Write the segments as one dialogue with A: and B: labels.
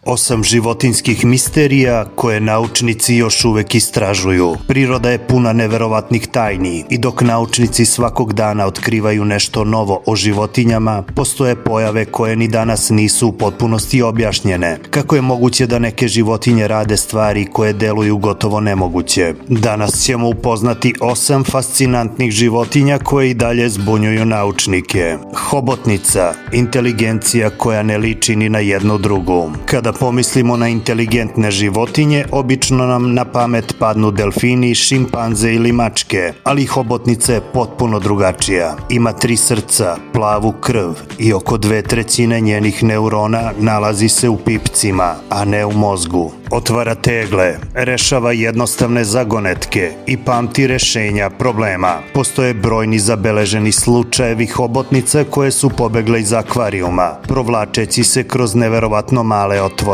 A: 8 životinjskih misterija koje naučnici još uvek istražuju. Priroda je puna neverovatnih tajni i dok naučnici svakog dana otkrivaju nešto novo o životinjama, postoje pojave koje ni danas nisu u potpunosti objašnjene. Kako je moguće da neke životinje rade stvari koje deluju gotovo nemoguće? Danas ćemo upoznati 8 fascinantnih životinja koje i dalje zbunjuju naučnike. Hobotnica, inteligencija koja ne liči ni na jednu drugu. Kada pomislimo na inteligentne životinje, obično nam na pamet padnu delfini, šimpanze ili mačke, ali hobotnica je potpuno drugačija. Ima 3 srca, plavu krv i oko 2/3 njenih neurona nalazi se u pipcima, a ne u mozgu. Otvara tegle, rešava jednostavne zagonetke i pamti rešenja problema. Postoje brojni zabeleženi slučajevi hobotnica koje su pobegle iz akvarijuma, provlačeći se kroz neverovatno male otvore.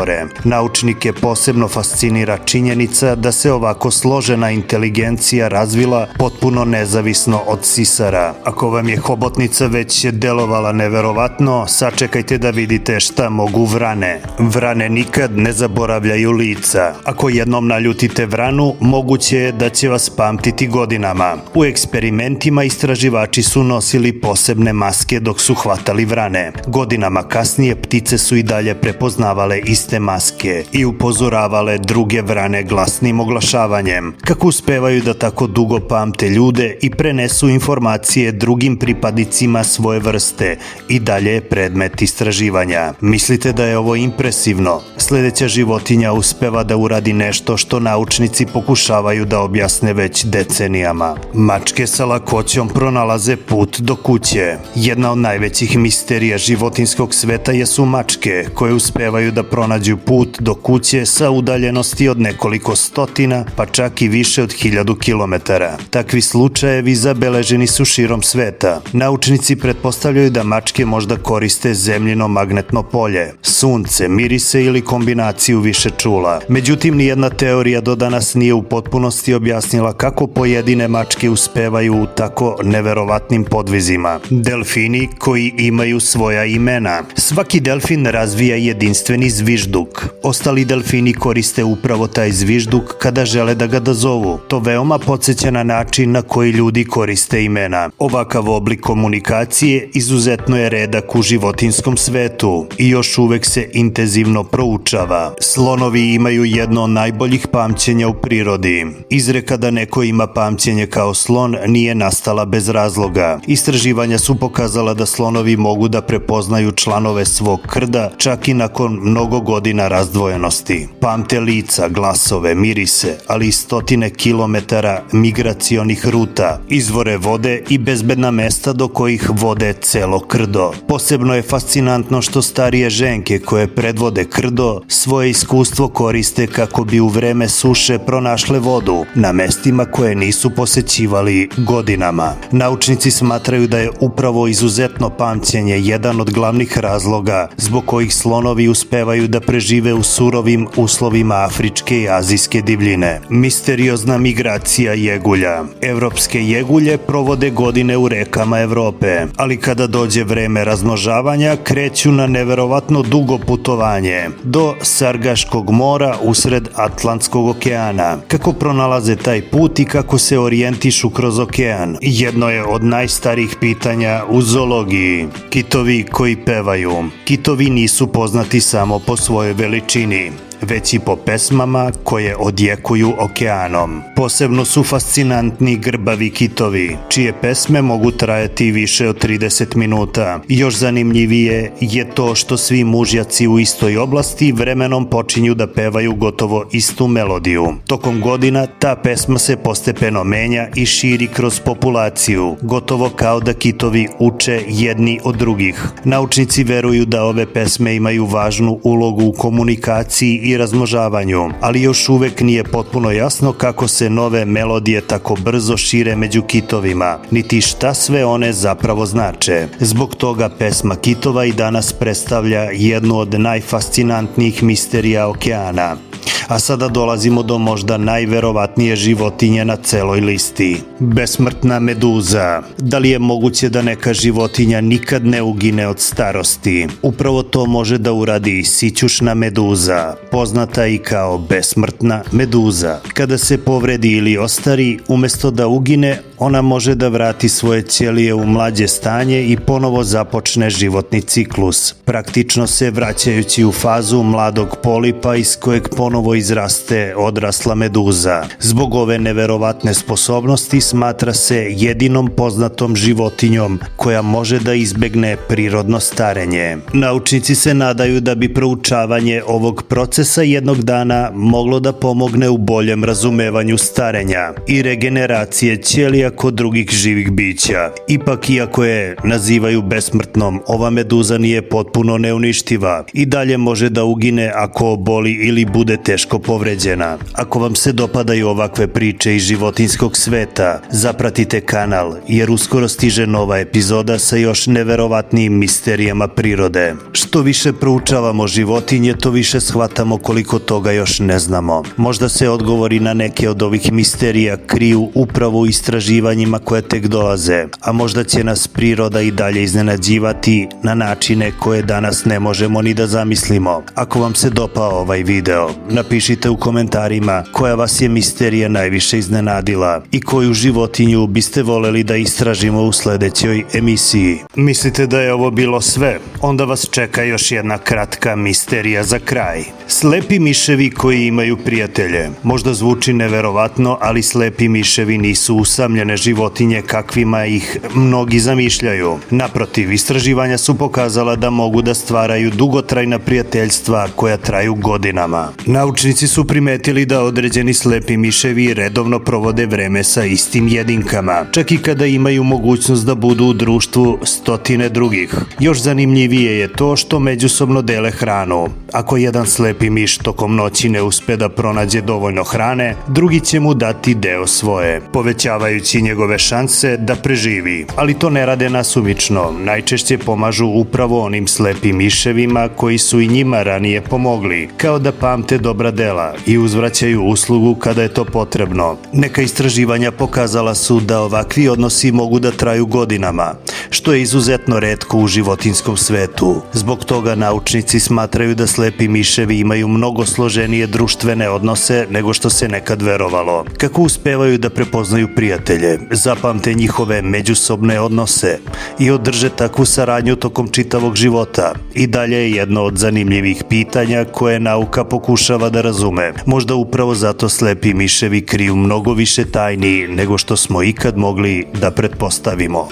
A: Naučnike posebno fascinira činjenica da se ovako složena inteligencija razvila potpuno nezavisno od sisara. Ako vam je hobotnica već delovala neverovatno, sačekajte da vidite šta mogu vrane. Vrane nikad ne zaboravljaju lica. Ako jednom naljutite vranu, moguće je da će vas pamtiti godinama. U eksperimentima istraživači su nosili posebne maske dok su hvatali vrane. Godinama kasnije ptice su i dalje prepoznavale iste maske i upozoravale druge vrane glasnim oglašavanjem. Kako uspevaju da tako dugo pamte ljude i prenesu informacije drugim pripadnicima svoje vrste, i dalje je predmet istraživanja. Mislite da je ovo impresivno? Sljedeća životinja uspeva da uradi nešto što naučnici pokušavaju da objasne već decenijama. Mačke sa lakoćom pronalaze put do kuće. Jedna od najvećih misterija životinjskog sveta jesu mačke koje uspevaju da pronađu put do kuće sa udaljenosti od nekoliko stotina, pa čak i više od 1000 kilometara. Takvi slučajevi zabeleženi su širom sveta. Naučnici pretpostavljaju da mačke možda koriste zemljino magnetno polje, sunce, mirise ili kombinaciju više čula. Međutim, nijedna teorija do danas nije u potpunosti objasnila kako pojedine mačke uspevaju u tako neverovatnim podvizima. Delfini koji imaju svoja imena. Svaki delfin razvija jedinstveni zvižduk. Ostali delfini koriste upravo taj zvižduk kada žele da ga dozovu. To veoma podsjeća na način na koji ljudi koriste imena. Ovakav oblik komunikacije izuzetno je redak u životinjskom svetu i još uvek se intenzivno proučava. Slonovi imaju jedno od najboljih pamćenja u prirodi. Izreka da neko ima pamćenje kao slon nije nastala bez razloga. Istraživanja su pokazala da slonovi mogu da prepoznaju članove svog krda čak i nakon mnogo godina razdvojenosti. Pamte lica, glasove, mirise, ali i stotine kilometara migracionih ruta, izvore vode i bezbedna mesta do kojih vode celo krdo. Posebno je fascinantno što starije ženke koje predvode krdo svoje iskustvo koriste kako bi u vreme suše pronašle vodu na mestima koje nisu posećivali godinama. Naučnici smatraju da je upravo izuzetno pamćenje jedan od glavnih razloga zbog kojih slonovi uspevaju da prežive u surovim uslovima afričke i azijske divljine. Misteriozna migracija jegulja. Evropske jegulje provode godine u rekama Evrope, ali kada dođe vreme razmnožavanja kreću na neverovatno dugo putovanje do Sargaškog mora usred Atlantskog okeana. Kako pronalaze taj put i kako se orijentišu kroz okean? Jedno je od najstarijih pitanja u zoologiji. Kitovi koji pevaju. Kitovi nisu poznati samo po svojoj veličini, već i po pesmama koje odjekuju okeanom. Posebno su fascinantni grbavi kitovi, čije pesme mogu trajati više od 30 minuta. Još zanimljivije je to što svi mužjaci u istoj oblasti vremenom počinju da pevaju gotovo istu melodiju. Tokom godina ta pesma se postepeno menja i širi kroz populaciju, gotovo kao da kitovi uče jedni od drugih. Naučnici veruju da ove pesme imaju važnu ulogu u komunikaciji i razmnožavanju, ali još uvek nije potpuno jasno kako se nove melodije tako brzo šire među kitovima, niti šta sve one zapravo znače. Zbog toga pesma kitova i danas predstavlja jednu od najfascinantnijih misterija okeana. A sada dolazimo do možda najverovatnije životinje na celoj listi. Besmrtna meduza. Da li je moguće da neka životinja nikad ne ugine od starosti? Upravo to može da uradi sićušna meduza, poznata i kao besmrtna meduza. Kada se povredi ili ostari, umesto da ugine, ona može da vrati svoje ćelije u mlađe stanje i ponovo započne životni ciklus, praktično se vraćajući u fazu mladog polipa iz kojeg ponovo izraste odrasla meduza. Zbog ove neverovatne sposobnosti smatra se jedinom poznatom životinjom koja može da izbegne prirodno starenje. Naučnici se nadaju da bi proučavanje ovog procesa jednog dana moglo da pomogne u boljem razumevanju starenja i regeneracije ćelija kod drugih živih bića. Ipak, iako je nazivaju besmrtnom, ova meduza nije potpuno neuništiva i dalje može da ugine ako oboli ili bude teško povređena. Ako vam se dopadaju ovakve priče iz životinjskog sveta, zapratite kanal jer uskoro stiže nova epizoda sa još neverovatnijim misterijama prirode. Što više proučavamo životinje, to više shvatamo koliko toga još ne znamo. Možda se odgovori na neke od ovih misterija kriju upravo u istraživanjima koje tek dolaze, a možda će nas priroda i dalje iznenađivati na načine koje danas ne možemo ni da zamislimo. Ako vam se dopao ovaj video, napišite u komentarima koja vas je misterija najviše iznenadila i koju životinju biste voleli da istražimo u sledećoj emisiji. Mislite da je ovo bilo sve? Onda vas čeka još jedna kratka misterija za kraj. Slepi miševi koji imaju prijatelje. Možda zvuči neverovatno, ali slepi miševi nisu usamljene životinje kakvima ih mnogi zamišljaju. Naprotiv, istraživanja su pokazala da mogu da stvaraju dugotrajna prijateljstva koja traju godinama. Naučnici su primetili da određeni slepi miševi redovno provode vreme sa istim jedinkama, čak i kada imaju mogućnost da budu u društvu stotine drugih. Još zanimljivije je to što međusobno dele hranu. Ako jedan slepi miš tokom noći ne uspe da pronađe dovoljno hrane, drugi će mu dati deo svoje, povećavajući njegove šanse da preživi. Ali to ne rade nasumično, najčešće pomažu upravo onim slepim miševima koji su i njima ranije pomogli, kao da pamte dobra dela i uzvraćaju uslugu kada je to potrebno. Neka istraživanja pokazala su da ovakvi odnosi mogu da traju godinama, što je izuzetno retko u životinjskom svetu. Zbog toga naučnici smatraju da slepi miševi imaju mnogo složenije društvene odnose nego što se nekad verovalo. Kako uspevaju da prepoznaju prijatelje, zapamte njihove međusobne odnose i održe takvu saradnju tokom čitavog života, i dalje je jedno od zanimljivih pitanja koje nauka pokušava da razume. Možda upravo zato slepi miševi kriju mnogo više tajni nego što smo ikad mogli da pretpostavimo.